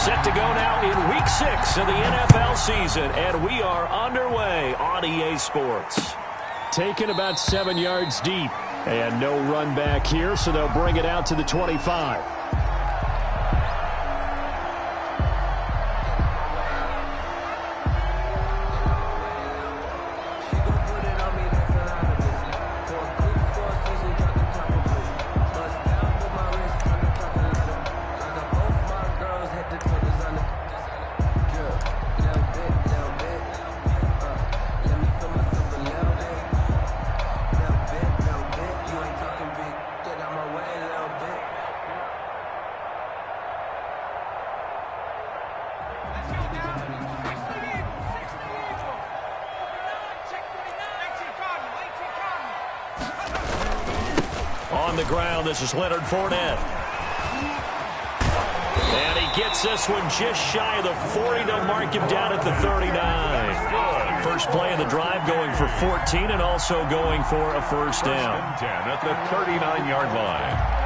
Set to go now in Week 6 of the NFL season, and we are underway on EA Sports. Taken about 7 yards deep, and no run back here, so they'll bring it out to the 25. On the ground, this is Leonard Fournette. And he gets this one just shy of the 40. They'll mark him down at the 39. First play of the drive going for 14 and also going for a first down. 10 at the 39-yard line.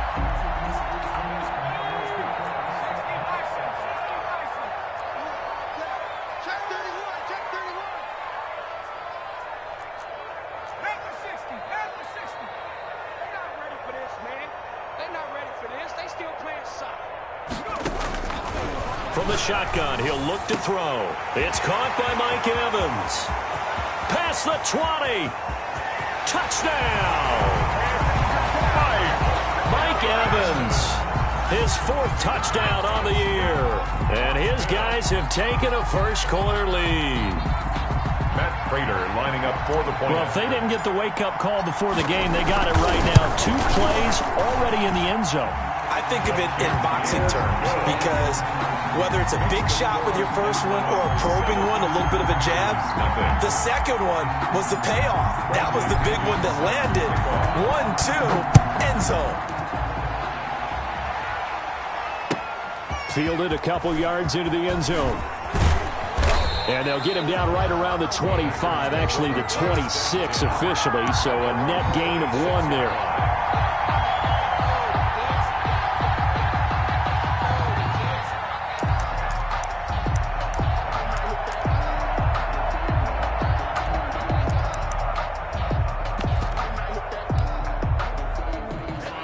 From the shotgun, he'll look to throw. It's caught by Mike Evans. Past the 20. Touchdown! Mike Evans, his 4th touchdown on the year. And his guys have taken a first-quarter lead. Matt Prater lining up for the point. Well, if they didn't get the wake-up call before the game, they got it right now. 2 plays already in the end zone. I think of it in boxing terms because whether it's a big shot with your first one or a probing one, a little bit of a jab, the second one was the payoff. That was the big one that landed. 1-2, end zone. Fielded a couple yards into the end zone. And they'll get him down right around the 25, actually the 26 officially, so a net gain of 1 there.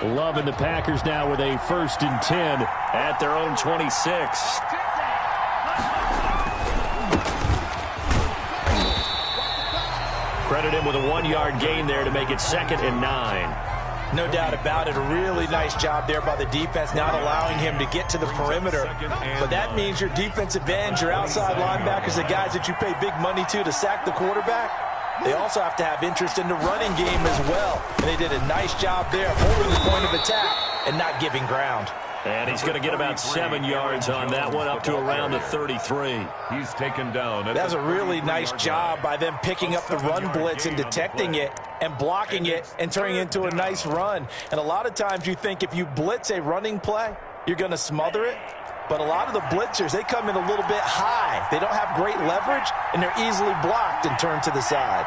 Loving the Packers now with a 1st and 10 at their own 26. Credit him with a 1-yard gain there to make it 2nd and 9. No doubt about it. A really nice job there by the defense, not allowing him to get to the perimeter. But that means your defensive ends, your outside linebackers, the guys that you pay big money to sack the quarterback, they also have to have interest in the running game as well. And they did a nice job there holding the point of attack and not giving ground. And he's going to get about 7 yards on that one, up to around the 33. He's taken down. That was a really nice job by them picking up the run blitz and detecting it and blocking it and turning it into a nice run. And a lot of times you think if you blitz a running play, you're going to smother it. But a lot of the blitzers, they come in a little bit high. They don't have great leverage, and they're easily blocked and turned to the side.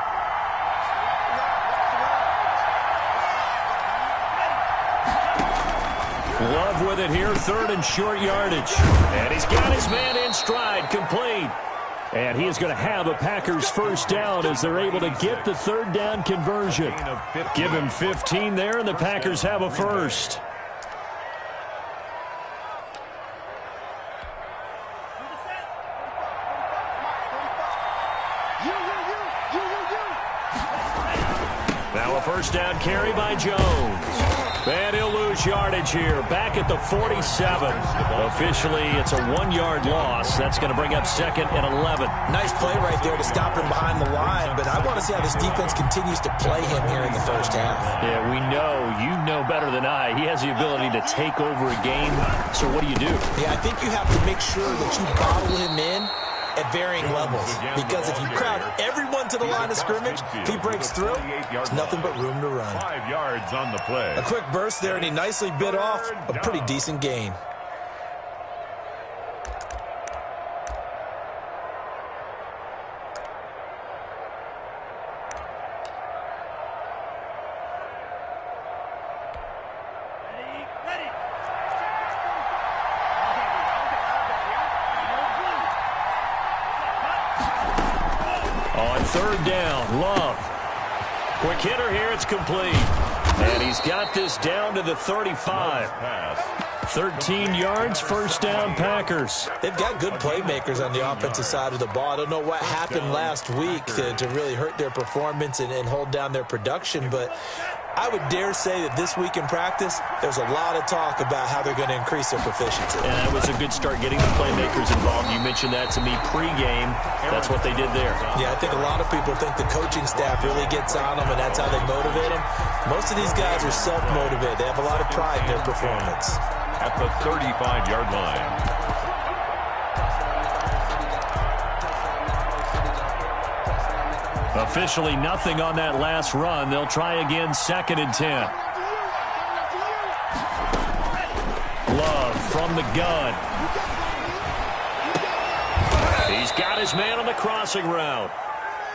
Love with it here, 3rd and short yardage. And he's got his man in stride, complete. And he is going to have a Packers first down as they're able to get the 3rd down conversion. Give him 15 there, and the Packers have a first. Now a first down carry by Jones. And he'll lose yardage here. Back at the 47. Officially, it's a 1-yard loss. That's going to bring up 2nd and 11. Nice play right there to stop him behind the line. But I want to see how this defense continues to play him here in the first half. Yeah, we know. You know better than I. He has the ability to take over a game. So what do you do? Yeah, I think you have to make sure that you bottle him in at varying levels. Because if you crowd everyone to the line of scrimmage, if he breaks through, there's nothing but room to run. 5 yards on the play. A quick burst there, and he nicely bit off a pretty decent gain. On third down, Love. Quick hitter here, it's complete. And he's got this down to the 35. 13 yards, first down, Packers. They've got good playmakers on the offensive side of the ball. I don't know what happened last week to really hurt their performance and hold down their production, but I would dare say that this week in practice, there's a lot of talk about how they're going to increase their proficiency. And that was a good start getting the playmakers involved. You mentioned that to me pregame. That's what they did there. Yeah, I think a lot of people think the coaching staff really gets on them, and that's how they motivate them. Most of these guys are self-motivated. They have a lot of pride in their performance. At the 35-yard line. Officially nothing on that last run. They'll try again, 2nd and 10. Love from the gun. He's got his man on the crossing route.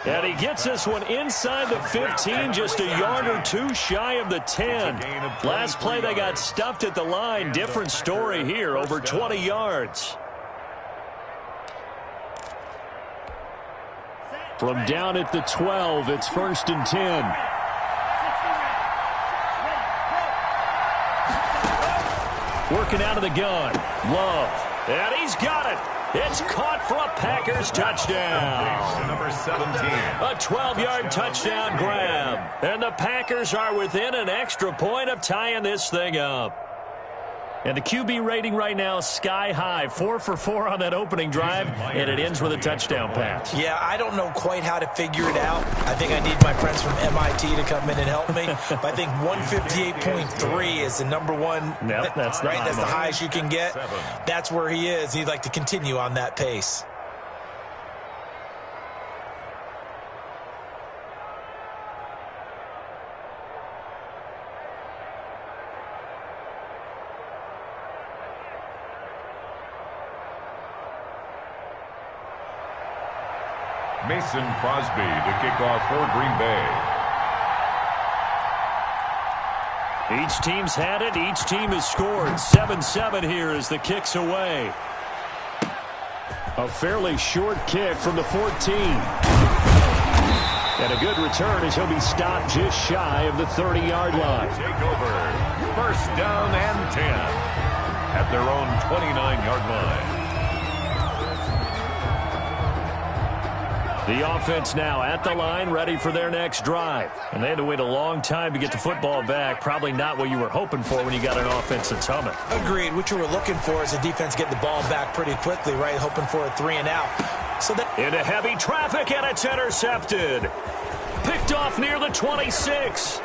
And he gets this one inside the 15, just a yard or two shy of the 10. Last play, they got stuffed at the line. Different story here, over 20 yards. From down at the 12, it's 1st and 10. Working out of the gun. Love. And he's got it. It's caught for a Packers touchdown. Number 17. A 12-yard touchdown grab. And the Packers are within an extra point of tying this thing up. And the QB rating right now is sky high. 4 for 4 on that opening drive, and it ends with a touchdown pass. Yeah, I don't know quite how to figure it out. I think I need my friends from MIT to come in and help me. But I think 158.3 is the number one. Yep, that's the right. That's the highest you can get. That's where he is. He'd like to continue on that pace. Mason Crosby to kick off for Green Bay. Each team's had it. Each team has scored. 7-7 here as the kick's away. A fairly short kick from the 14. And a good return as he'll be stopped just shy of the 30-yard line. Take over. First down and 10 at their own 29-yard line. The offense now at the line, ready for their next drive. And they had to wait a long time to get the football back. Probably not what you were hoping for when you got an offense that's humming. Agreed. What you were looking for is the defense getting the ball back pretty quickly, right? Hoping for a 3 and out. So that into heavy traffic, and it's intercepted. Picked off near the 26.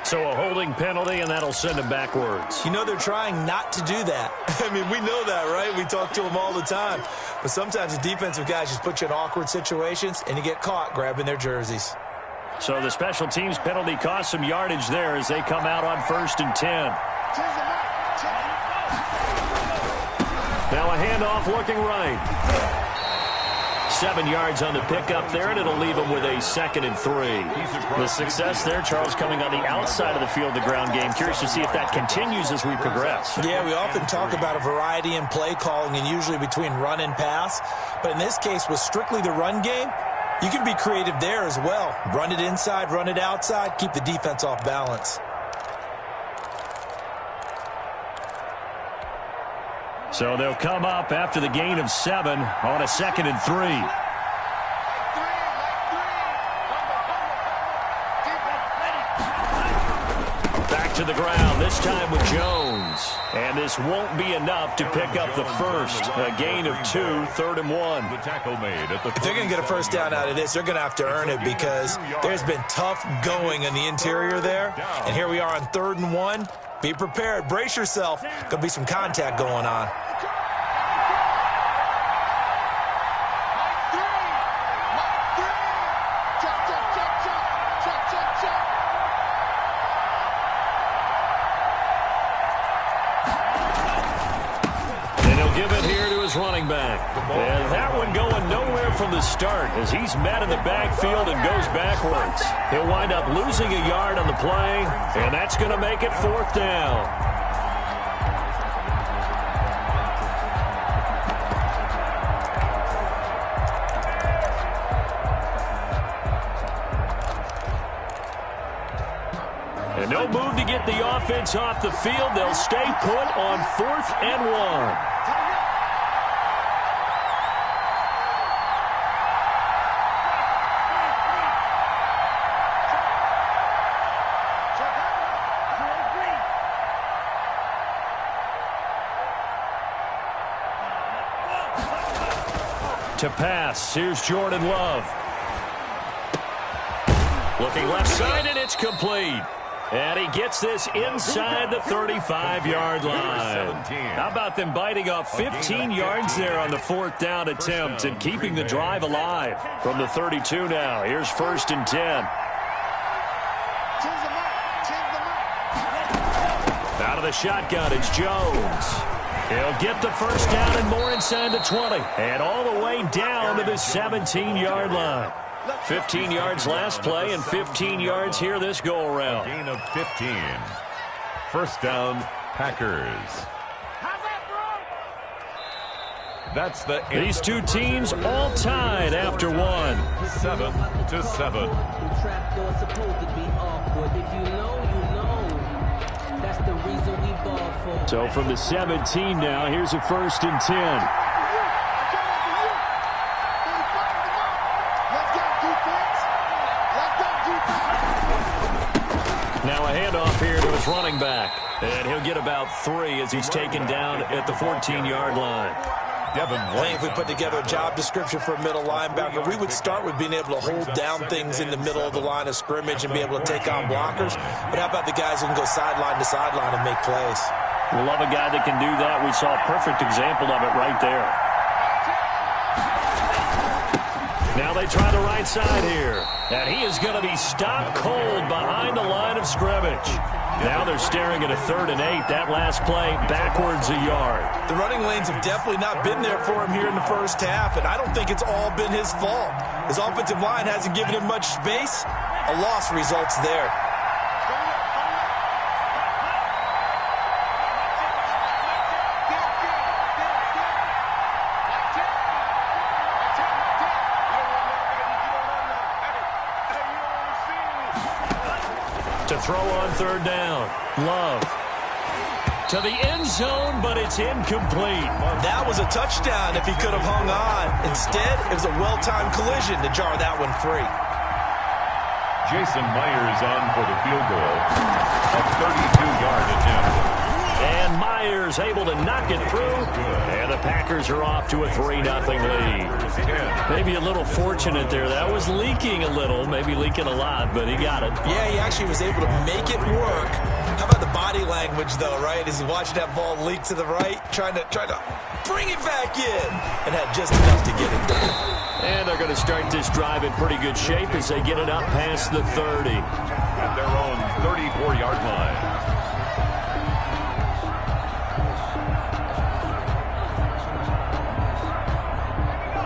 So a holding penalty, and that'll send him backwards. You know, they're trying not to do that. I mean, we know that, right? We talk to them all the time. But sometimes the defensive guys just put you in awkward situations, and you get caught grabbing their jerseys. So the special teams penalty cost some yardage there as they come out on 1st and 10. Now a handoff looking right. 7 yards on the pickup there, and it'll leave him with a 2nd and 3. The success there, Charles, coming on the outside of the field, the ground game. Curious to see if that continues as we progress. Yeah, we often talk about a variety in play calling and usually between run and pass. But in this case, with strictly the run game, you can be creative there as well. Run it inside, run it outside, keep the defense off balance. So they'll come up after the gain of 7 on a 2nd and 3. Back to the ground, this time with Jones. And this won't be enough to pick up the first. A gain of 2, 3rd and 1. The tackle made at the if they're going to get a first down out of this, they're going to have to earn it because there's been tough going in the interior there. And here we are on 3rd and 1. Be prepared. Brace yourself. Going to be some contact going on. Running back. And that one going nowhere from the start as he's met in the backfield and goes backwards. He'll wind up losing a yard on the play, and that's going to make it 4th down. And no move to get the offense off the field. They'll stay put on 4th and 1. To pass, here's Jordan Love. Looking left side, and it's complete. And he gets this inside the 35-yard line. How about them biting off 15 yards there on the 4th down attempt and keeping the drive alive? From the 32 now, here's 1st and 10. Out of the shotgun, it's Jones. He'll get the first down and more inside the 20. And all the way down to the 17-yard line. 15 yards last play and 15 yards here this go-around. Gain of 15. First down, Packers. That's the end. These two teams all tied after one. 7-7. So from the 17 now, here's a 1st and 10. Now a handoff here to his running back. And he'll get about 3 as he's taken down at the 14-yard line. I think if we put together a job description for a middle linebacker, we would start with being able to hold down things in the middle of the line of scrimmage and be able to take on blockers. But how about the guys who can go sideline to sideline and make plays? We love a guy that can do that. We saw a perfect example of it right there. Now they try the right side here. And he is going to be stopped cold behind the line of scrimmage. Now they're staring at a 3rd and 8. That last play backwards a yard. The running lanes have definitely not been there for him here in the first half, and I don't think it's all been his fault. His offensive line hasn't given him much space. A loss results there. To throw on 3rd down. Love. To the end zone, but it's incomplete. That was a touchdown if he could have hung on. Instead, it was a well-timed collision to jar that one free. Jason Myers on for the field goal. A 32-yard attempt. And Myers able to knock it through. And the Packers are off to a 3-0 lead. Maybe a little fortunate there. That was leaking a little, maybe leaking a lot, but he got it. Yeah, he actually was able to make it work. How about the body language, though, right? As he watched that ball leak to the right, trying to bring it back in, and had just enough to get it done. And they're going to start this drive in pretty good shape as they get it up past the 30. At their own 34-yard line.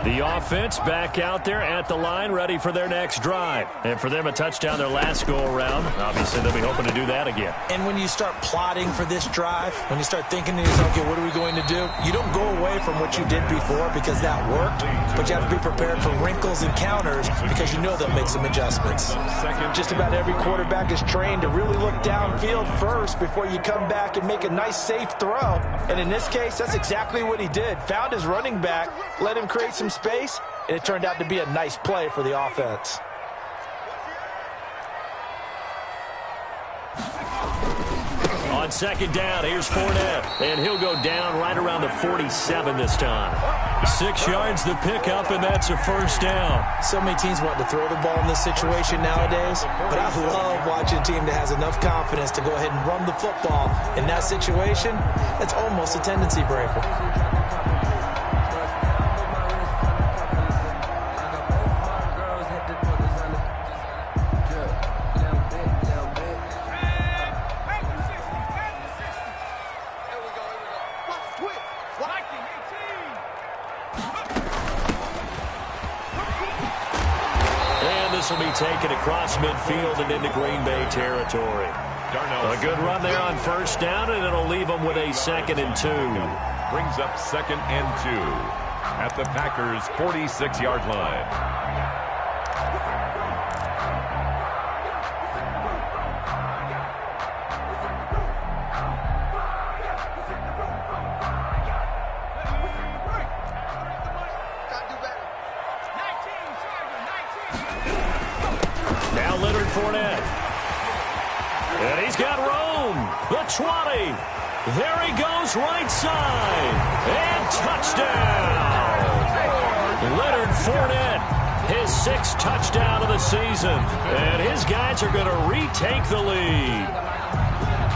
The offense back out there at the line, ready for their next drive. And for them, a touchdown their last go-around. Obviously, they'll be hoping to do that again. And when you start plotting for this drive, when you start thinking to yourself, okay, what are we going to do? You don't go away from what you did before because that worked, but you have to be prepared for wrinkles and counters because you know they'll make some adjustments. Just about every quarterback is trained to really look downfield first before you come back and make a nice, safe throw. And in this case, that's exactly what he did. Found his running back, let him create some space, and it turned out to be a nice play for the offense. On 2nd down, here's Fournette, and he'll go down right around the 47 this time. 6 yards the pickup, and that's a 1st down. So many teams want to throw the ball in this situation nowadays, but I love watching a team that has enough confidence to go ahead and run the football. In that situation, it's almost a tendency breaker. This will be taken across midfield and into Green Bay territory. A good run there on 1st down, and it'll leave them with a 2nd and 2. Brings up 2nd and 2 at the Packers' 46-yard line. the 20. There he goes right side. And touchdown. Leonard Fournette, his 6th touchdown of the season. And his guys are going to retake the lead.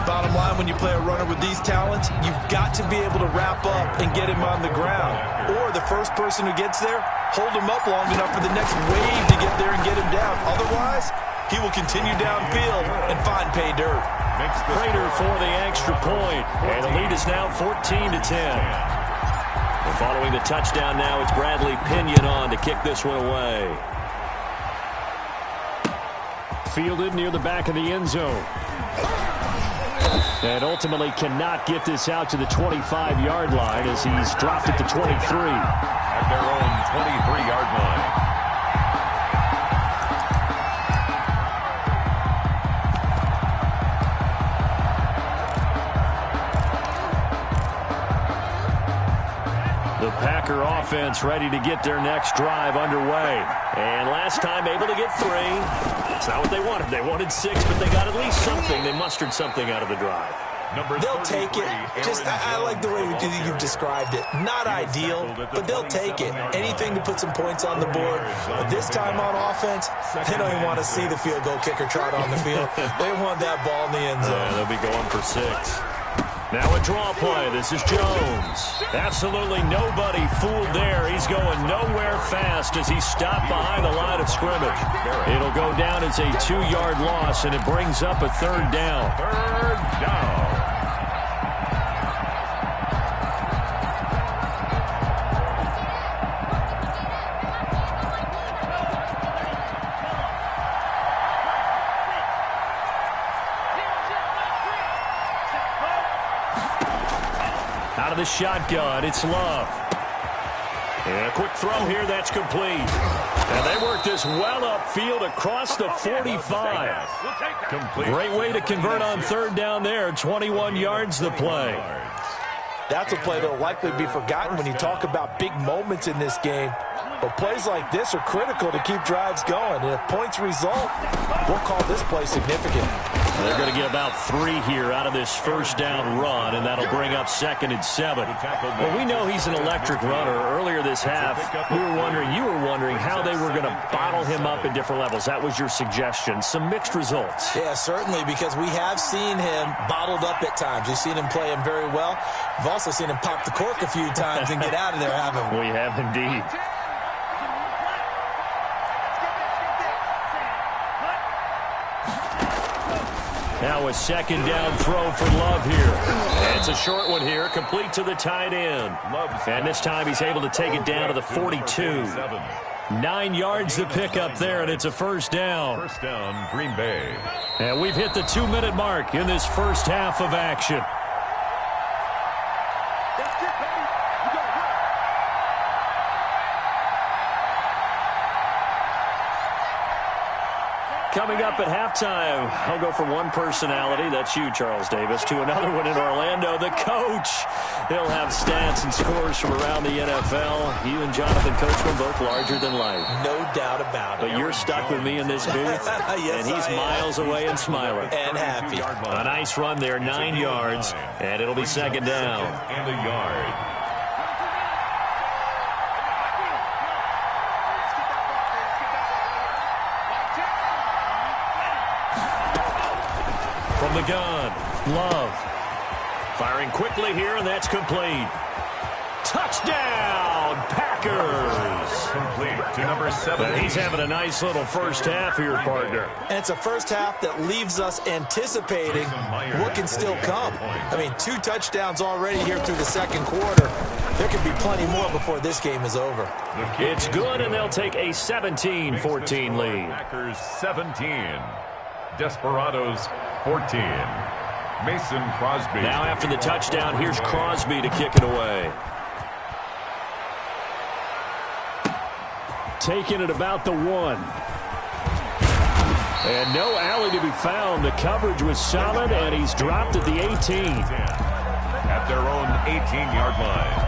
Bottom line, when you play a runner with these talents, you've got to be able to wrap up and get him on the ground. Or the first person who gets there, hold him up long enough for the next wave to get there and get him down. Otherwise, he will continue downfield and find pay dirt. Prater for the extra point, and the lead is now 14-10. And following the touchdown now, it's Bradley Pinion on to kick this one away. Fielded near the back of the end zone. And ultimately cannot get this out to the 25-yard line as he's dropped it to 23. At their own 23-yard line. The Packer offense ready to get their next drive underway. And last time able to get 3. That's not what they wanted. They wanted 6, but they got at least something. They mustered something out of the drive. They'll take it. I like the way you've described it. Not ideal, but they'll take it. Anything to put some points on the board. But this time on offense, they don't even want to see the field goal kicker trot on the field. They want that ball in the end zone. Yeah, they'll be going for 6. Now a draw play. This is Jones. Absolutely nobody fooled there. He's going nowhere fast as he stopped behind the line of scrimmage. It'll go down as a 2-yard loss, and it brings up a 3rd down. 3rd down. Out of the shotgun, it's Love. And a quick throw here, that's complete. And they work this well upfield across the 45. Great way to convert on 3rd down there. 21 yards the play. That's a play that will likely be forgotten when you talk about big moments in this game. But plays like this are critical to keep drives going. And if points result, we'll call this play significant. They're going to get about 3 here out of this 1st down run, and that'll bring up 2nd and 7. Well, we know he's an electric runner. Earlier this half, you were wondering how they were going to bottle him up at different levels. That was your suggestion. Some mixed results. Yeah, certainly, because we have seen him bottled up at times. We've seen him play him very well. We've also seen him pop the cork a few times and get out of there, haven't we? We have indeed. Now a 2nd down throw for Love here. And it's a short one here, complete to the tight end. And this time he's able to take it down to the 42. 9 yards to pick up there, and it's a 1st down. 1st down, Green Bay. And we've hit the 2-minute mark in this first half of action. Coming up at halftime, I'll go from one personality, that's you, Charles Davis, to another one in Orlando, the coach. He'll have stats and scores from around the NFL. You and Jonathan Coachman both larger than life. No doubt about it. But you're stuck with me in this booth, yes, and he's miles away and smiling. And happy. A nice run there, 9 yards, and it'll be 2nd down. And a yard. From the gun, Love. Firing quickly here, and that's complete. Touchdown, Packers! Complete to number 7. But he's having a nice little first half here, partner. And it's a first half that leaves us anticipating what can still come. I mean, 2 touchdowns already here through the 2nd quarter. There could be plenty more before this game is over. It's good, and they'll take a 17-14 lead. Packers 17. Desperados 14. Mason Crosby. Now after the touchdown, here's Crosby to kick it away. Taking it about the 1. And no alley to be found. The coverage was solid, and he's dropped at the 18. At their own 18-yard line.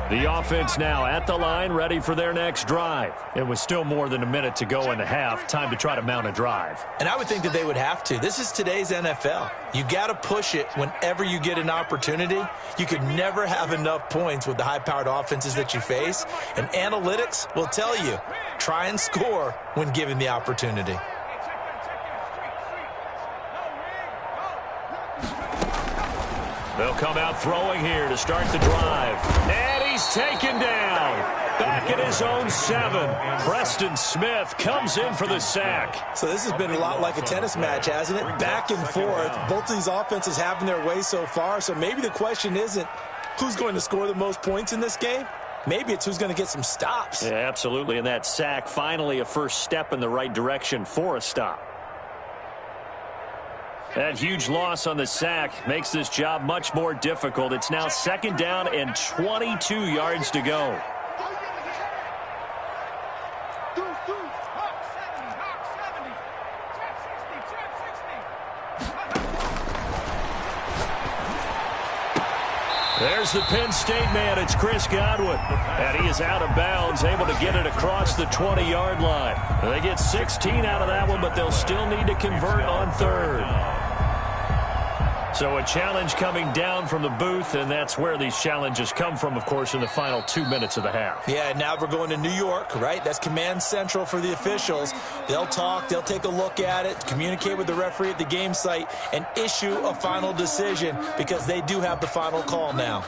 The offense now at the line, ready for their next drive. It was still more than a minute to go in the half. Time to try to mount a drive. And I would think that they would have to. This is today's NFL. You got to push it whenever you get an opportunity. You could never have enough points with the high-powered offenses that you face. And analytics will tell you, try and score when given the opportunity. They'll come out throwing here to start the drive. And he's taken down. Back at his own 7. Preston Smith comes in for the sack. So this has been a lot like a tennis match, hasn't it? Back and forth. Both of these offenses having their way so far. So maybe the question isn't who's going to score the most points in this game. Maybe it's who's going to get some stops. Yeah, absolutely. And that sack, finally a first step in the right direction for a stop. That huge loss on the sack makes this job much more difficult. It's now 2nd down and 22 yards to go. There's the Penn State man. It's Chris Godwin. And he is out of bounds, able to get it across the 20-yard line. They get 16 out of that one, but they'll still need to convert on 3rd. So a challenge coming down from the booth, and that's where these challenges come from, of course, in the final 2 minutes of the half. Yeah, now we're going to New York, right? That's command central for the officials. They'll talk, they'll take a look at it, communicate with the referee at the game site, and issue a final decision because they do have the final call now.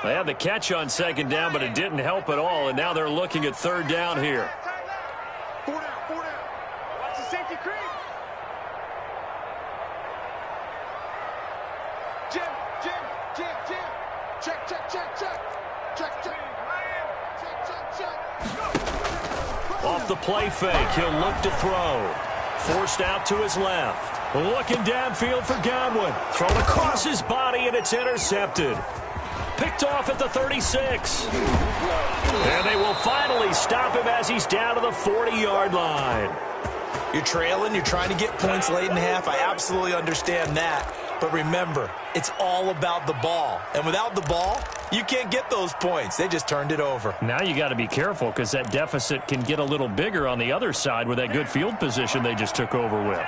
They had the catch on 2nd down, but it didn't help at all, and now they're looking at 3rd down here. 4 down. Watch the safety creep. Jim. Check. Off the play fake, he'll look to throw. Forced out to his left. Looking downfield for Godwin. Thrown across his body, and it's intercepted. Picked off at the 36. And they will finally stop him as he's down to the 40-yard line. You're trailing, you're trying to get points late in half. I absolutely understand that. But remember, it's all about the ball. And without the ball, you can't get those points. They just turned it over. Now you got to be careful because that deficit can get a little bigger on the other side with that good field position they just took over with.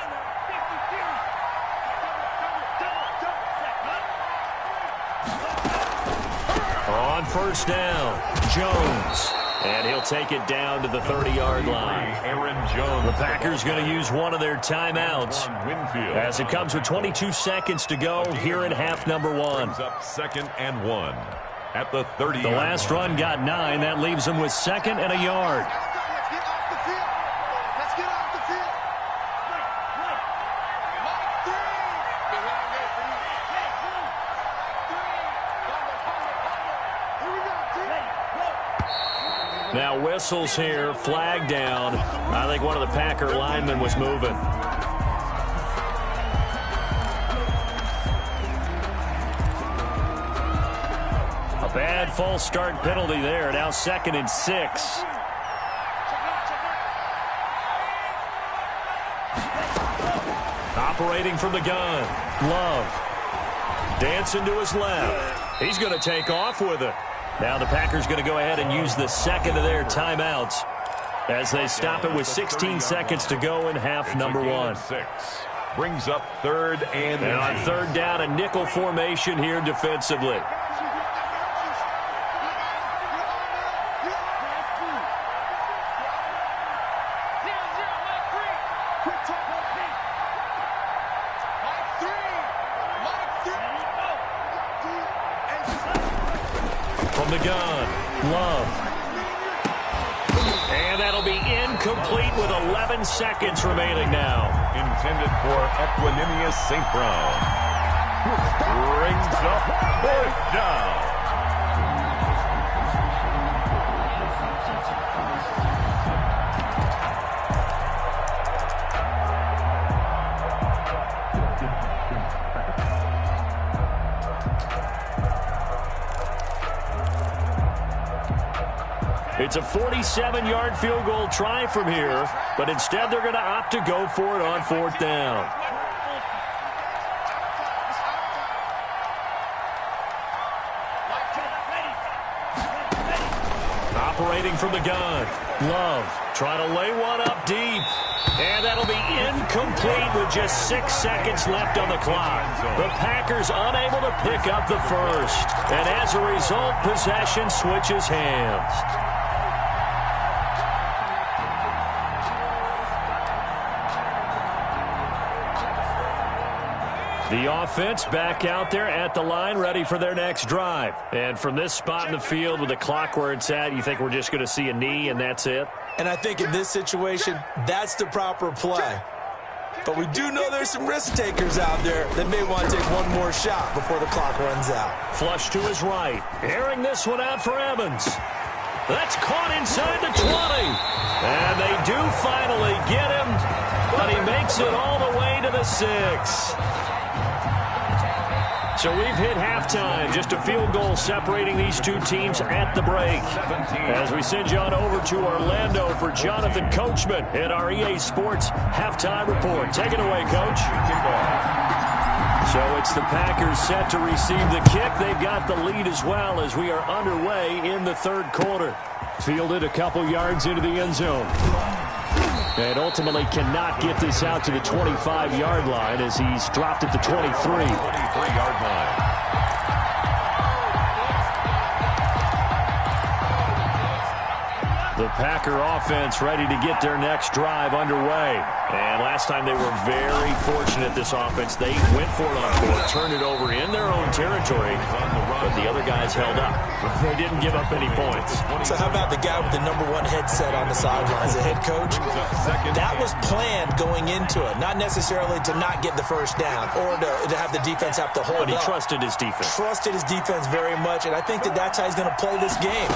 On 1st down, Jones. And he'll take it down to the 30-yard line. Aaron Jones. The Packers going to use one of their timeouts as it comes with 22 seconds to go here in half number 1. Brings up 2nd and 1 at the 30. The last run got 9. That leaves them with 2nd and a yard. Let's get off the field. Now whistles here, flag down. I think one of the Packer linemen was moving. A bad false start penalty there. Now 2nd and 6. Operating from the gun. Love. Dancing to his left. He's going to take off with it. Now the Packers going to go ahead and use the 2nd of their timeouts as they stop it with 16 seconds to go in half number 1. 6 brings up 3rd and on 3rd down, a nickel formation here defensively. From the gun, Love. And that'll be incomplete with 11 seconds remaining now. Intended for Equanimous St. Brown. Brings up 4th down. It's a 47-yard field goal try from here, but instead they're going to opt to go for it on 4th down. Operating from the gun. Love trying to lay one up deep. And that'll be incomplete with just 6 seconds left on the clock. The Packers unable to pick up the first. And as a result, possession switches hands. The offense back out there at the line, ready for their next drive. And from this spot in the field with the clock where it's at, you think we're just going to see a knee and that's it? And I think in this situation, that's the proper play. But we do know there's some risk takers out there that may want to take one more shot before the clock runs out. Flush to his right. Airing this one out for Evans. That's caught inside the 20. And they do finally get him, but he makes it all the way to the 6. So we've hit halftime. Just a field goal separating these two teams at the break. As we send you on over to Orlando for Jonathan Coachman in our EA Sports Halftime Report. Take it away, Coach. So it's the Packers set to receive the kick. They've got the lead as well as we are underway in the 3rd quarter. Fielded a couple yards into the end zone. And ultimately cannot get this out to the 25-yard line as he's dropped at the 23-yard line. The Packer offense ready to get their next drive underway. And last time they were very fortunate, this offense. They went for it on 4th, turned it over in their own territory, but the other guys held up. They didn't give up any points. So how about the guy with the #1 headset on the sidelines, the head coach? That was planned going into it, not necessarily to not get the first down or to have the defense have to hold up. But he trusted his defense. Trusted his defense very much, and I think that's how he's going to play this game.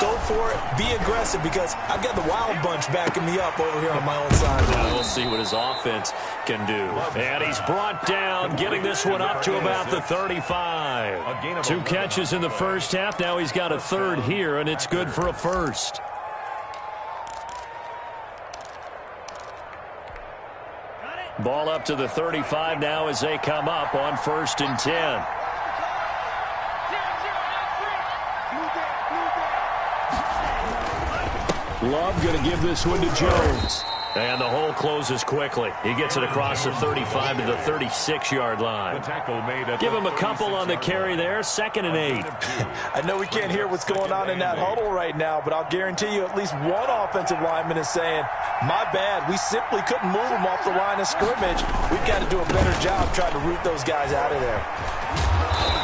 Go for it, be aggressive, because I've got the wild bunch backing me up over here on my own side. Now we'll see what his offense can do. And he's brought down, getting this one up to about the 35. 2 catches in the first half. Now he's got a 3rd here, and it's good for a first. Ball up to the 35 now as they come up on 1st and 10. Love going to give this one to Jones. And the hole closes quickly. He gets it across the 35 to the 36-yard line. Give him a couple on the carry there. 2nd and 8. I know we can't hear what's going on in that huddle right now, but I'll guarantee you at least one offensive lineman is saying, my bad, we simply couldn't move them off the line of scrimmage. We've got to do a better job trying to root those guys out of there.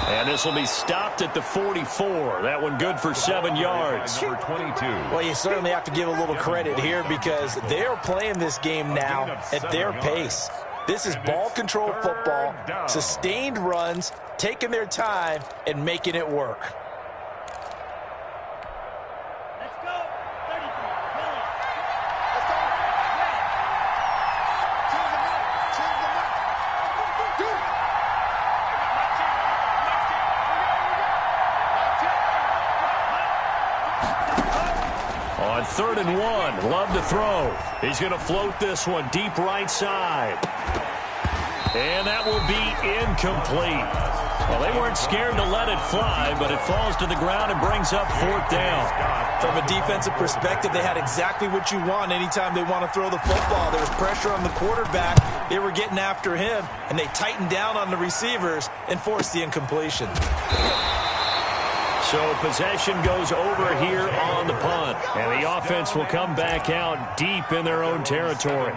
And this will be stopped at the 44. That one good for 7 yards. Number 22. Well, you certainly have to give a little credit here because they're playing this game now at their pace. This is ball control football, sustained runs, taking their time, and making it work. On 3rd and 1, Love to throw. He's going to float this one deep right side. And that will be incomplete. Well, they weren't scared to let it fly, but it falls to the ground and brings up 4th down. From a defensive perspective, they had exactly what you want anytime they want to throw the football. There was pressure on the quarterback. They were getting after him, and they tightened down on the receivers and forced the incompletion. So possession goes over here on the punt. And the offense will come back out deep in their own territory.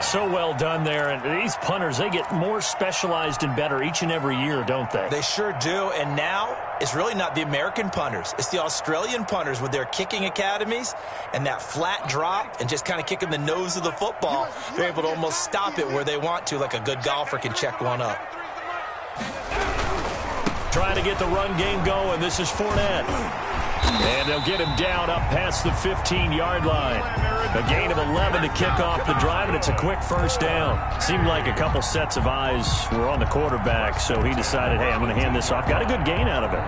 So well done there. And these punters, they get more specialized and better each and every year, don't they? They sure do. And now it's really not the American punters. It's the Australian punters with their kicking academies and that flat drop and just kind of kicking the nose of the football. They're able to almost stop it where they want to, like a good golfer can check one up. Trying to get the run game going. This is Fournette. And they'll get him down up past the 15-yard line. A gain of 11 to kick off the drive, and it's a quick first down. Seemed like a couple sets of eyes were on the quarterback, so he decided, hey, I'm going to hand this off. Got a good gain out of it.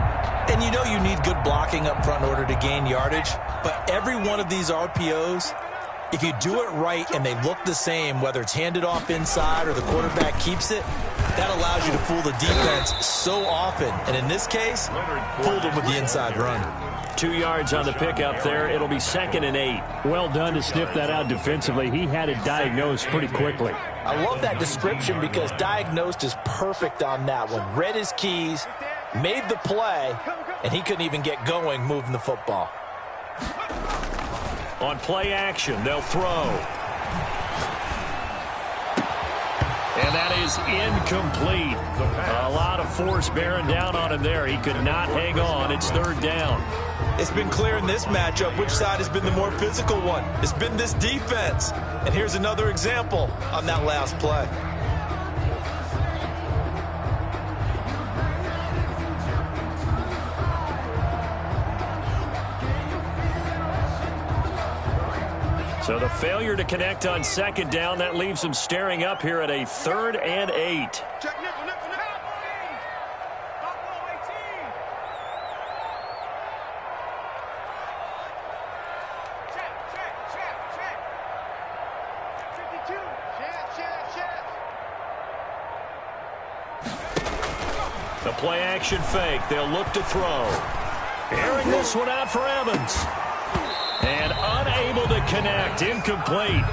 And you know you need good blocking up front in order to gain yardage, but every one of these RPOs, if you do it right and they look the same, whether it's handed off inside or the quarterback keeps it, that allows you to fool the defense so often. And in this case, fooled them with the inside run. 2 yards on the pickup there. It'll be 2nd and 8. Well done to sniff that out defensively. He had it diagnosed pretty quickly. I love that description because diagnosed is perfect on that one. Read his keys, made the play, and he couldn't even get going moving the football. On play action, they'll throw. And that is incomplete. A lot of force bearing down on him there. He could not hang on. It's 3rd down. It's been clear in this matchup which side has been the more physical one. It's been this defense. And here's another example on that last play. So the failure to connect on 2nd down, that leaves him staring up here at a 3rd and 8. Check nickel. Check. 52. Check. The play action fake. They'll look to throw. Airing this one out for Evans. And unable to connect. Incomplete.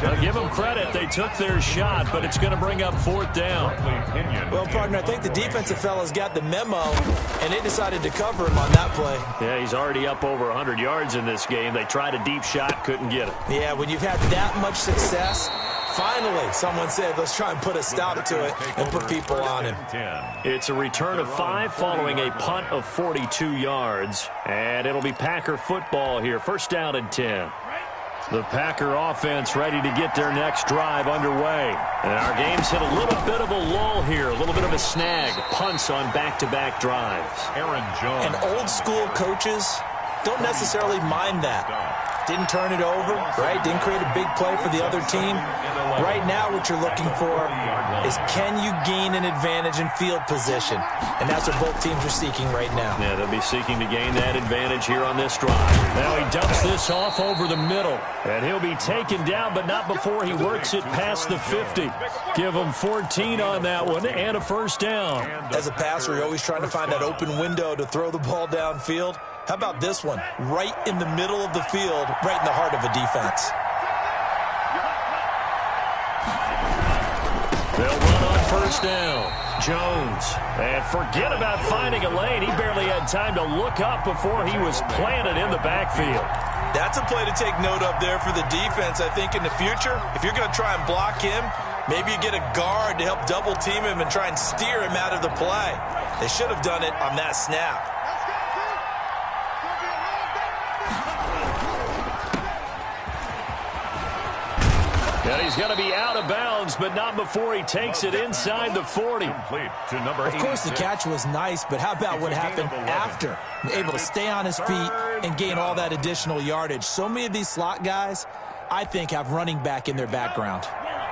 I'll give them credit. They took their shot, but it's going to bring up 4th down. Well, partner, I think the defensive fellas got the memo, and they decided to cover him on that play. Yeah, he's already up over 100 yards in this game. They tried a deep shot, couldn't get it. Yeah, when you've had that much success, finally someone said, let's try and put a stop to it and put people on him. It's a return of 5 following a punt of 42 yards. And it'll be Packer football here. 1st down and 10. The Packer offense ready to get their next drive underway. And our game's hit a little bit of a lull here, a little bit of a snag. Punts on back-to-back drives. Aaron Jones. And old school coaches don't necessarily mind that. Didn't turn it over, right? Didn't create a big play for the other team. Right now what you're looking for is can you gain an advantage in field position? And that's what both teams are seeking right now. Yeah, they'll be seeking to gain that advantage here on this drive. Now he dumps this off over the middle. And he'll be taken down, but not before he works it past the 50. Give him 14 on that one and a 1st down. As a passer, you're always trying to find that open window to throw the ball downfield. How about this one? Right in the middle of the field, right in the heart of a defense. They'll run on 1st down. Jones. And forget about finding a lane. He barely had time to look up before he was planted in the backfield. That's a play to take note of there for the defense. I think in the future, if you're going to try and block him, maybe you get a guard to help double team him and try and steer him out of the play. They should have done it on that snap. And he's going to be out of bounds, but not before he takes it inside the 40. Of course, the catch was nice, but how about what happened after? Able to stay on his feet and gain all that additional yardage. So many of these slot guys, I think, have running back in their background.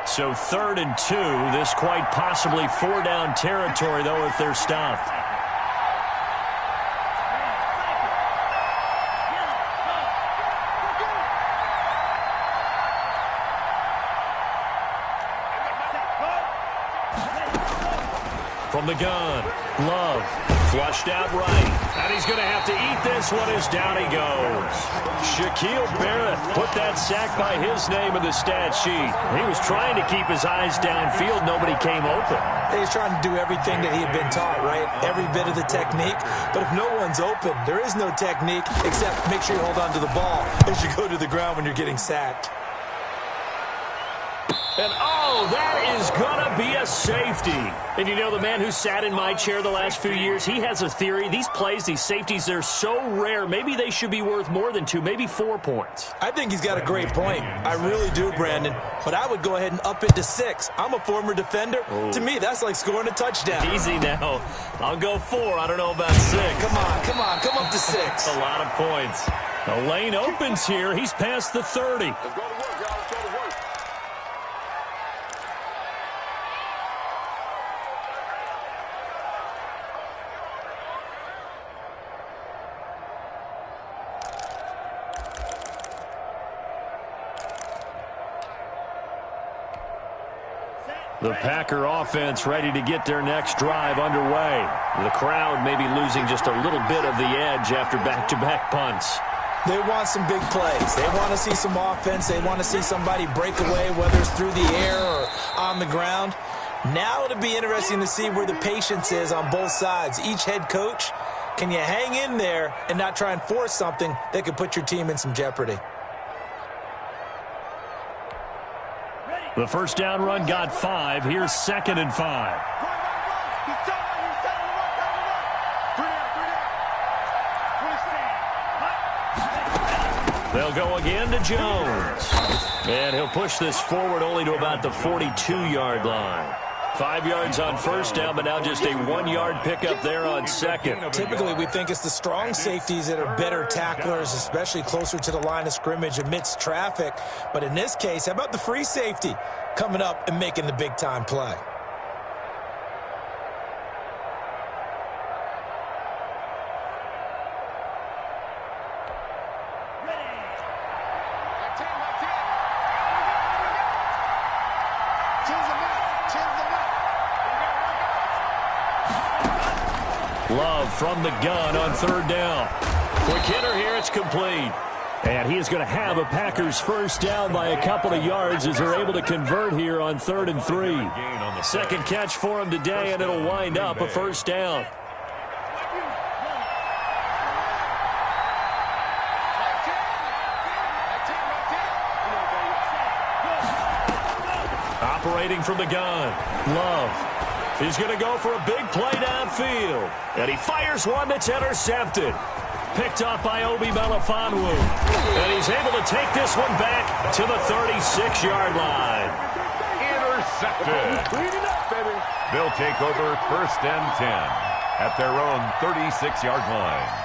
So 3rd and 2. This quite possibly 4-down territory, though, if they're stopped. From the gun, Love, flushed out right. And he's going to have to eat this one as down he goes. Shaquille Barrett put that sack by his name in the stat sheet. He was trying to keep his eyes downfield. Nobody came open. He's trying to do everything that he had been taught, right? Every bit of the technique. But if no one's open, there is no technique except make sure you hold on to the ball as you go to the ground when you're getting sacked. And, oh, that is going to be a safety. And you know, the man who sat in my chair the last few years, he has a theory. These plays, these safeties, they're so rare. Maybe they should be worth more than 2, maybe 4 points. I think he's got a great point. I really do, Brandon. But I would go ahead and up it to 6. I'm a former defender. Oh. To me, that's like scoring a touchdown. Easy now. I'll go 4. I don't know about 6. Come up to 6. A lot of points. The lane opens here. He's past the 30. Let's go to work, y'all. Let's go to work. The Packer offense ready to get their next drive underway. The crowd may be losing just a little bit of the edge after back-to-back punts. They want some big plays. They want to see some offense. They want to see somebody break away, whether it's through the air or on the ground. Now it'll be interesting to see where the patience is on both sides. Each head coach, can you hang in there and not try and force something that could put your team in some jeopardy? The first down run got 5. Here's 2nd and 5. They'll go again to Jones. And he'll push this forward only to about the 42-yard line. 5 yards on first down, but now just a 1-yard pickup there on second. Typically, we think it's the strong safeties that are better tacklers, especially closer to the line of scrimmage amidst traffic. But in this case, how about the free safety coming up and making the big-time play? Love from the gun on 3rd down. Quick hitter here, it's complete. And he is going to have a Packers first down by a couple of yards as they're able to convert here on 3rd and 3. Second catch for him today, and it'll wind up a first down. Operating from the gun, Love. He's going to go for a big play downfield. And he fires one that's intercepted. Picked off by Obi Melifonwu. And he's able to take this one back to the 36-yard line. Intercepted. They'll take over 1st and 10 at their own 36-yard line.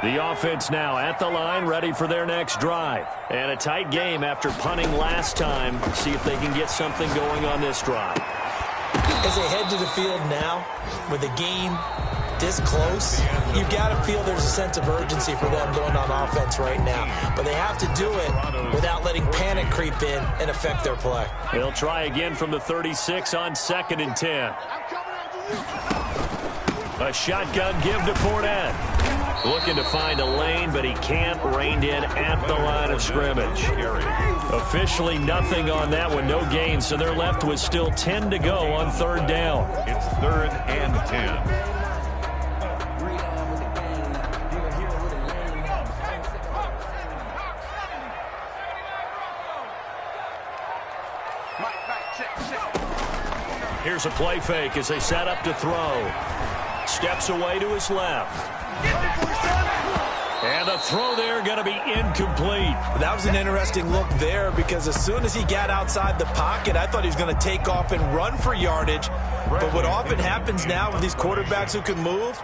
The offense now at the line, ready for their next drive. And a tight game after punting last time. See if they can get something going on this drive. As they head to the field now, with the game this close, you got to feel there's a sense of urgency for them going on offense right now. But they have to do it without letting panic creep in and affect their play. They'll try again from the 36 on 2nd and 10. A shotgun give to Fournette. Looking to find a lane, but he can't. Reined in at the line of scrimmage. Officially nothing on that one, no gain, so they're left with still 10 to go on 3rd down. It's 3rd and 10. Here's a play fake as they set up to throw. Steps away to his left. And the throw there going to be incomplete. That was an interesting look there because as soon as he got outside the pocket, I thought he was going to take off and run for yardage. But what often happens now with these quarterbacks who can move,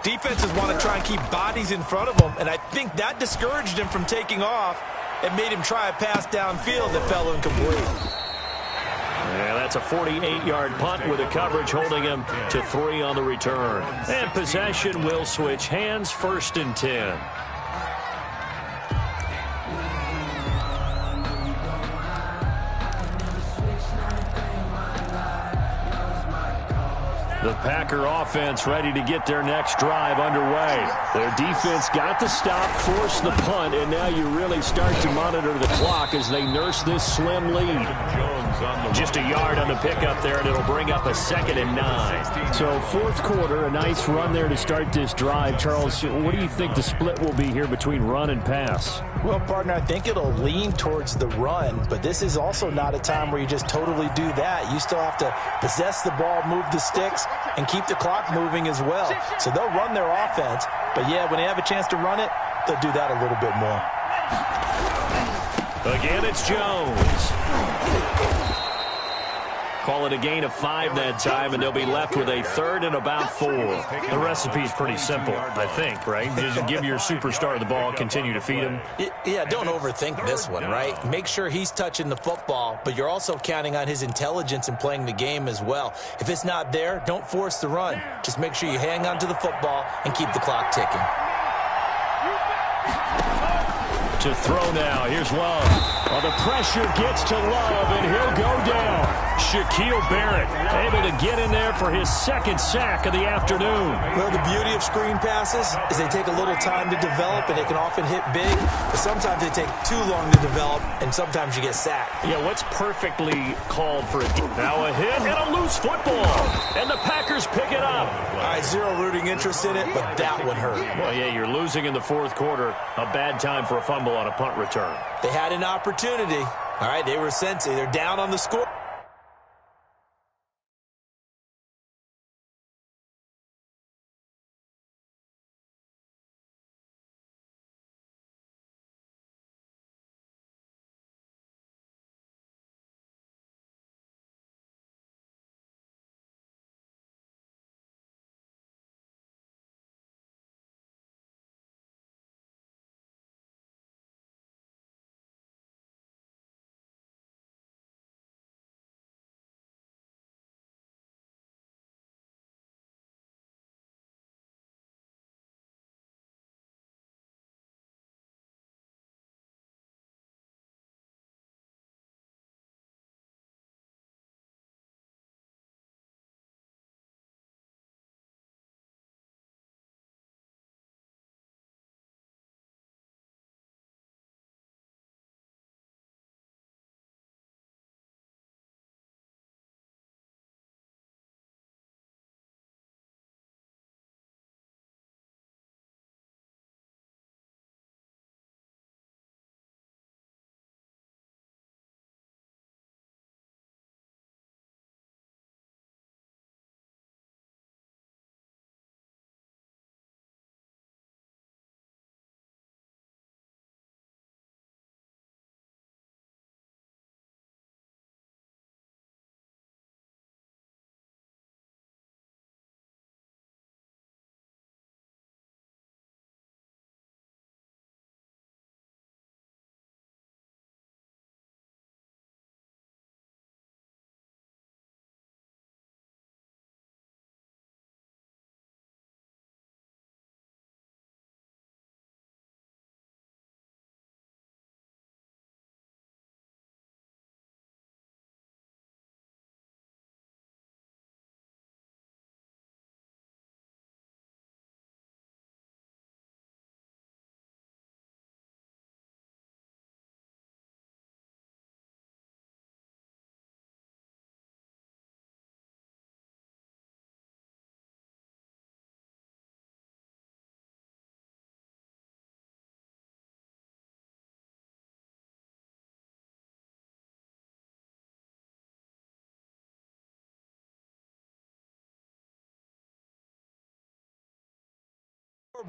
defenses want to try and keep bodies in front of them. And I think that discouraged him from taking off and made him try a pass downfield that fell incomplete. Yeah, that's a 48-yard punt with the coverage holding him to 3 on the return. And possession will switch hands, 1st and 10. The Packer offense ready to get their next drive underway. Their defense got the stop, forced the punt, and now you really start to monitor the clock as they nurse this slim lead. Jones Just a yard on the pickup there, and it'll bring up a 2nd and 9. So fourth quarter, a nice run there to start this drive. Charles, what do you think the split will be here between run and pass? Well, partner, I think it'll lean towards the run, but this is also not a time where you just totally do that. You still have to possess the ball, move the sticks, and keep the clock moving as well. So they'll run their offense, but yeah, when they have a chance to run it, they'll do that a little bit more. Again, it's Jones. Call it a gain of 5 that time, and they'll be left with a 3rd and about 4. The recipe's pretty simple, I think, right? Just give your superstar the ball, continue to feed him. Yeah, don't overthink this one, right? Make sure he's touching the football, but you're also counting on his intelligence in playing the game as well. If it's not there, don't force the run. Just make sure you hang on to the football and keep the clock ticking. To throw now. Here's Love. Well, the pressure gets to Love, and he'll go down. Shaquille Barrett able to get in there for his 2nd sack of the afternoon. Well, the beauty of screen passes is they take a little time to develop, and they can often hit big, but sometimes they take too long to develop, and sometimes you get sacked. Yeah, what's perfectly called for a now a hit and a loose football, and the Packers pick it up. All right, zero rooting interest in it, but that one hurt. Well, yeah, you're losing in the fourth quarter. A bad time for a fumble on a punt return. They had an opportunity. All right, they were sensitive. They're down on the score.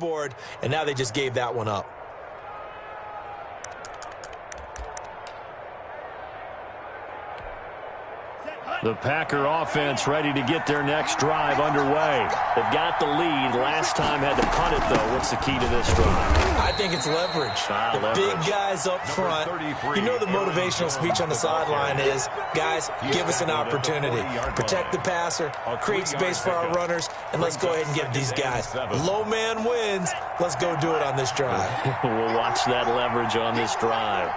Board, and now they just gave that one up. The Packer offense ready to get their next drive underway. They've got the lead. Last time had to punt it, though. What's the key to this drive? I think it's leverage. Big guys up front. You know the motivational speech on the sideline is, guys, give us an opportunity. Protect the passer, create space for our runners, and let's go ahead and get these guys. Low man wins. Let's go do it on this drive. We'll watch that leverage on this drive.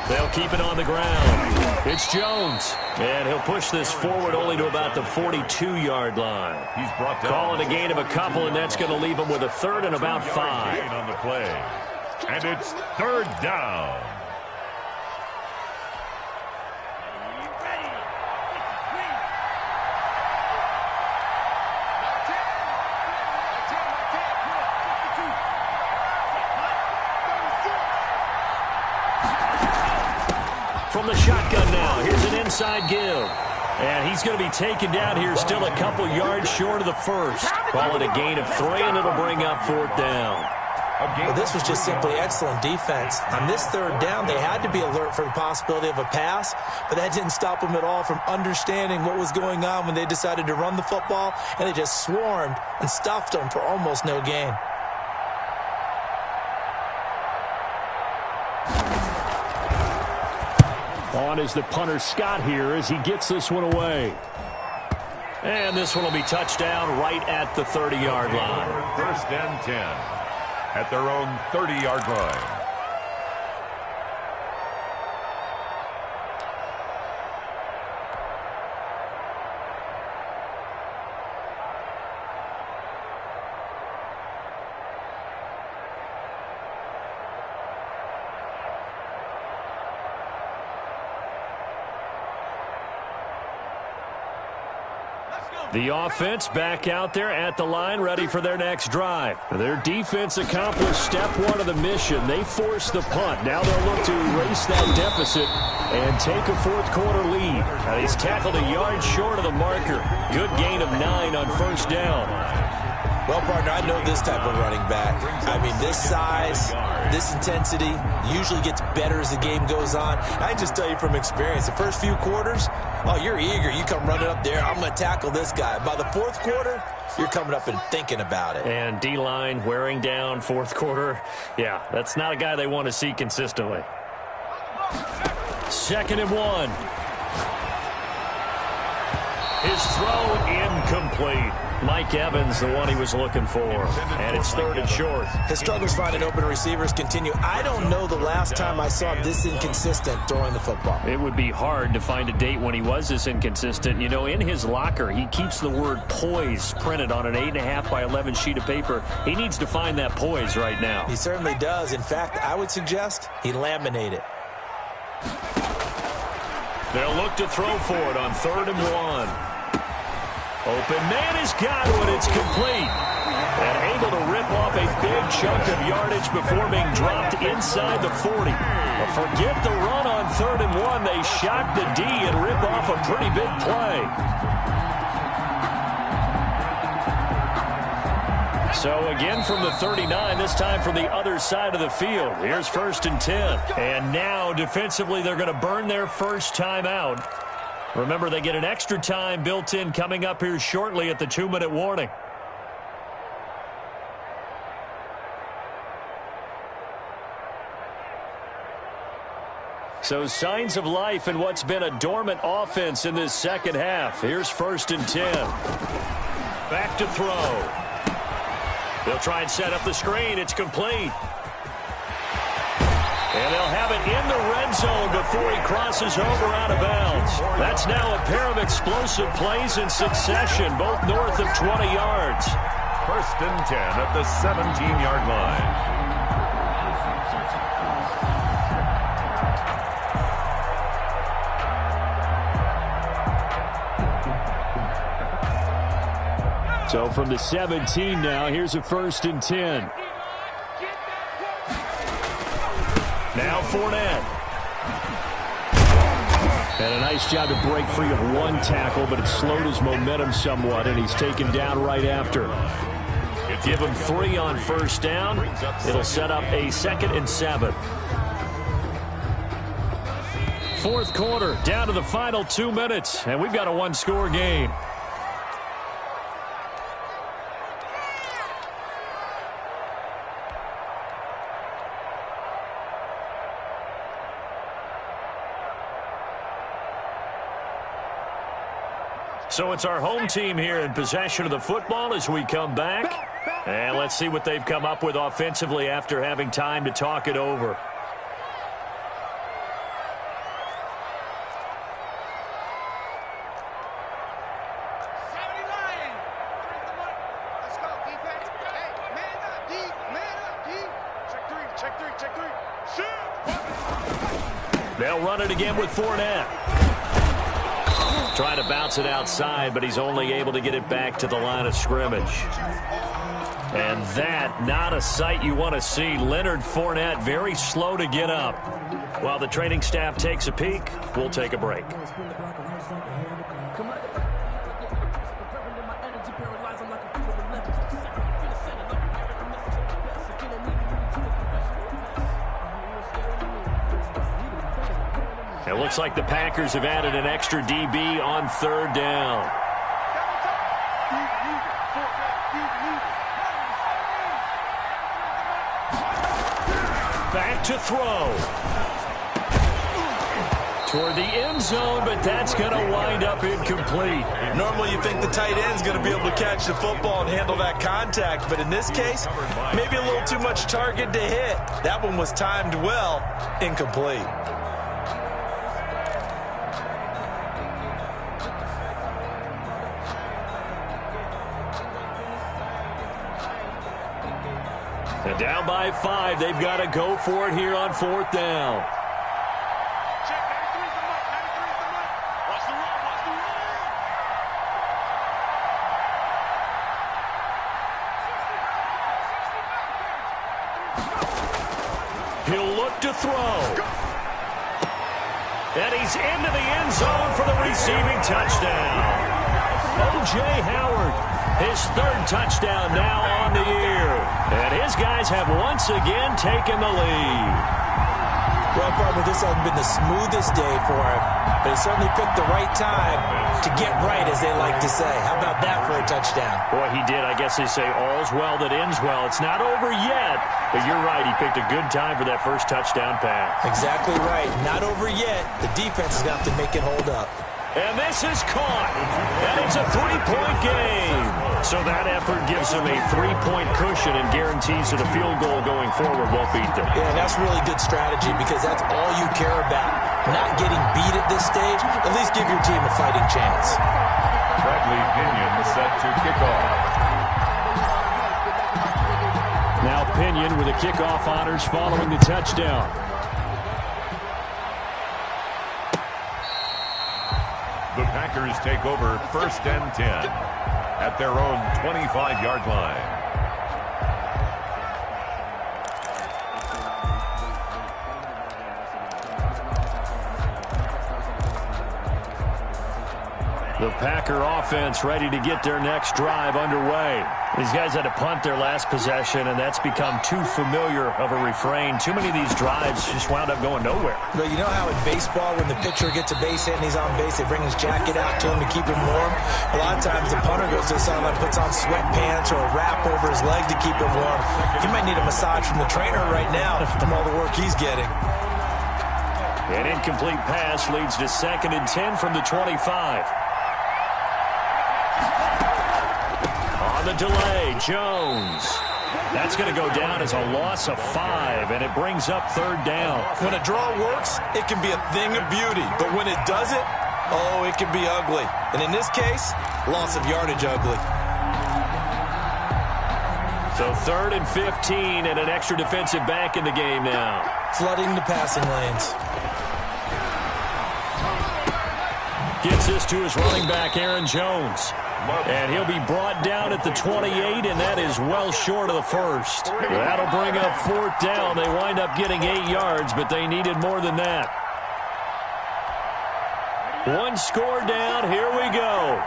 They'll keep it on the ground. It's Jones. And he'll push this forward only to about the 42-yard line. He's brought down. Call it a gain of a couple, and that's going to leave him with a 3rd and about 5. On the play. And it's 3rd down. from the shotgun now. Here's an inside give. And he's going to be taken down here, still a couple yards short of the first. Call it a gain of 3, and it'll bring up 4th down. Well, this was just simply excellent defense. On this 3rd down, they had to be alert for the possibility of a pass, but that didn't stop them at all from understanding what was going on when they decided to run the football, and they just swarmed and stuffed them for almost no gain. On is the punter Scott here as he gets this one away. And this one will be touchdown right at the 30-yard line. 1st and 10 at their own 30-yard line. The offense back out there at the line, ready for their next drive. Their defense accomplished step 1 of the mission. They forced the punt. Now they'll look to erase that deficit and take a 4th quarter lead. Now he's tackled a yard short of the marker. Good gain of 9 on 1st down. Well, partner, I know this type of running back. I mean, this size, this intensity usually gets better as the game goes on. I can just tell you from experience, the first few quarters, oh, you're eager. You come running up there, I'm going to tackle this guy. By the 4th quarter, you're coming up and thinking about it. And D-line wearing down 4th quarter. Yeah, that's not a guy they want to see consistently. 2nd and 1. His throw incomplete. Mike Evans, the one he was looking for. And it's 3rd and short. His struggles finding open receivers continue. I don't know the last time I saw him this inconsistent throwing the football. It would be hard to find a date when he was this inconsistent. You know, in his locker, he keeps the word poise printed on an 8.5 by 11 sheet of paper. He needs to find that poise right now. He certainly does. In fact, I would suggest he laminate it. They'll look to throw for it on 3rd and 1. Open man is Godwin. It's complete. And able to rip off a big chunk of yardage before being dropped inside the 40. But forget the run on 3rd and 1. They shock the D and rip off a pretty big play. So again from the 39, this time from the other side of the field. Here's 1st and 10. And now defensively they're going to burn their first time out. Remember, they get an extra time built in coming up here shortly at the 2-minute warning. So signs of life in what's been a dormant offense in this second half. Here's 1st and 10. Back to throw. They'll try and set up the screen. It's complete. And they'll have it in the red zone before he crosses over out of bounds. That's now a pair of explosive plays in succession, both north of 20 yards. 1st and 10 at the 17-yard line. So from the 17 now, here's a 1st and 10. Now Fournette. And a nice job to break free of one tackle, but it slowed his momentum somewhat, and he's taken down right after. Give him 3 on 1st down. It'll set up a 2nd and 7. 4th quarter, down to the final 2 minutes, and we've got a 1-score game. So it's our home team here in possession of the football as we come back. And let's see what they've come up with offensively after having time to talk it over. They'll run it again with Fournette. Trying to bounce it outside, but he's only able to get it back to the line of scrimmage. And that, not a sight you want to see. Leonard Fournette very slow to get up. While the training staff takes a peek, we'll take a break. It looks like the Packers have added an extra DB on third down. Back to throw. Toward the end zone, but that's going to wind up incomplete. Normally you think the tight end's going to be able to catch the football and handle that contact, but in this case, maybe a little too much target to hit. That one was timed well, incomplete. And down by 5, they've got to go for it here on fourth down. He'll look to throw. And he's into the end zone for the receiving touchdown. O.J. Howard, his third touchdown now on the year. And his guys have once again taken the lead. Well, partner, this hasn't been the smoothest day for him, but he certainly picked the right time to get right, as they like to say. How about that for a touchdown? Boy, he did. I guess they say all's well that ends well. It's not over yet, but you're right. He picked a good time for that first touchdown pass. Exactly right. Not over yet. The defense is going to have to make it hold up. And this is caught. And it's a three-point game. So that effort gives them a three-point cushion and guarantees that a field goal going forward won't beat them. Yeah, that's really good strategy because that's all you care about. Not getting beat at this stage. At least give your team a fighting chance. Bradley Pinion set to kick off. Now Pinion with the kickoff honors following the touchdown. The Packers take over 1st and 10 at their own 25-yard line. The Packer offense ready to get their next drive underway. These guys had to punt their last possession, and that's become too familiar of a refrain. Too many of these drives just wound up going nowhere. But you know how in baseball, when the pitcher gets a base hit and he's on base, they bring his jacket out to him to keep him warm? A lot of times the punter goes to the sideline, puts on sweatpants or a wrap over his leg to keep him warm. He might need a massage from the trainer right now from all the work he's getting. An incomplete pass leads to 2nd and 10 from the 25. On the delay, Jones. That's going to go down as a loss of 5, and it brings up 3rd down. When a draw works, it can be a thing of beauty. But when it doesn't, oh, it can be ugly. And in this case, loss of yardage ugly. So 3rd and 15 and an extra defensive back in the game now. Flooding the passing lanes. Gets this to his running back, Aaron Jones. And he'll be brought down at the 28, and that is well short of the first. That'll bring up 4th down. They wind up getting 8 yards, but they needed more than that. One score down. Here we go.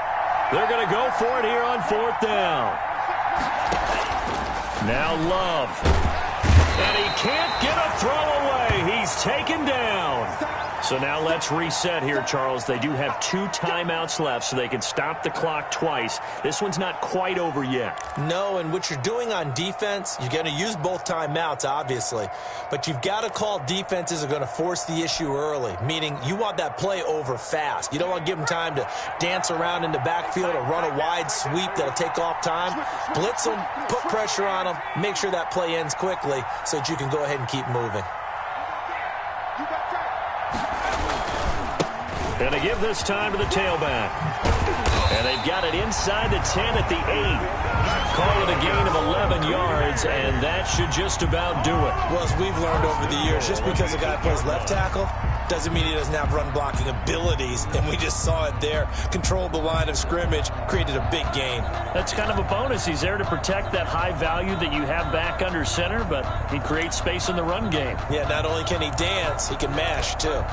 They're going to go for it here on 4th down. Now Love. And he can't get a throw away. He's taken down. So now let's reset here, Charles. They do have 2 timeouts left, so they can stop the clock twice. This one's not quite over yet. No, and what you're doing on defense, you're going to use both timeouts, obviously. But you've got to call defenses are going to force the issue early, meaning you want that play over fast. You don't want to give them time to dance around in the backfield or run a wide sweep that'll take off time. Blitz them, put pressure on them, make sure that play ends quickly so that you can go ahead and keep moving. And they give this time to the tailback. And they've got it inside the 10 at the 8. Call it a gain of 11 yards, and that should just about do it. Well, as we've learned over the years, just because a guy plays left tackle doesn't mean he doesn't have run-blocking abilities, and we just saw it there. Controlled the line of scrimmage, created a big gain. That's kind of a bonus. He's there to protect that high value that you have back under center, but he creates space in the run game. Yeah, not only can he dance, he can mash, too.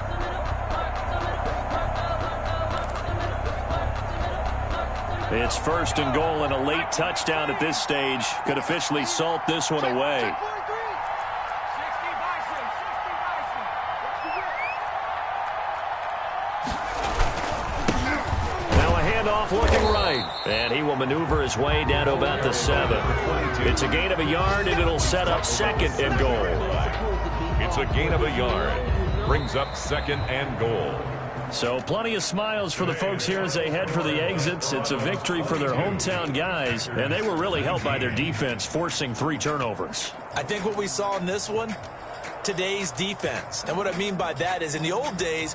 It's 1st and goal and a late touchdown at this stage. Could officially salt this one away. Now a handoff looking right. And he will maneuver his way down to about the 7. It's a gain of a yard, and it'll set up 2nd and goal. It's a gain of a yard. Brings up 2nd and goal. So plenty of smiles for the folks here as they head for the exits. It's a victory for their hometown guys, and they were really helped by their defense, forcing 3 turnovers. I think what we saw in this one, today's defense. And what I mean by that is in the old days,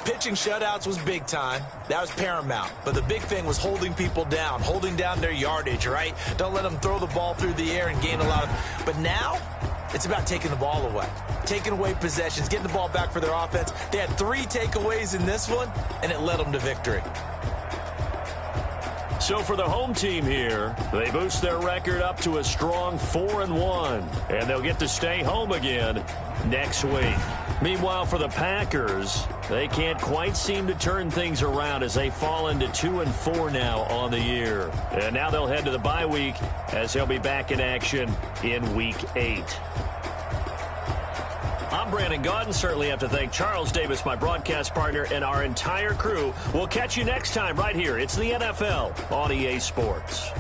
pitching shutouts was big time. That was paramount. But the big thing was holding people down, holding down their yardage, right? Don't let them throw the ball through the air and gain a lot of... But now, it's about taking the ball away. Taking away possessions, getting the ball back for their offense. They had 3 takeaways in this one, and it led them to victory. So for the home team here, they boost their record up to a strong 4-1, and they'll get to stay home again next week. Meanwhile, for the Packers, they can't quite seem to turn things around as they fall into 2-4 now on the year. And now they'll head to the bye week as they'll be back in action in Week 8. I'm Brandon Gaudin. Certainly have to thank Charles Davis, my broadcast partner, and our entire crew. We'll catch you next time right here. It's the NFL on EA Sports.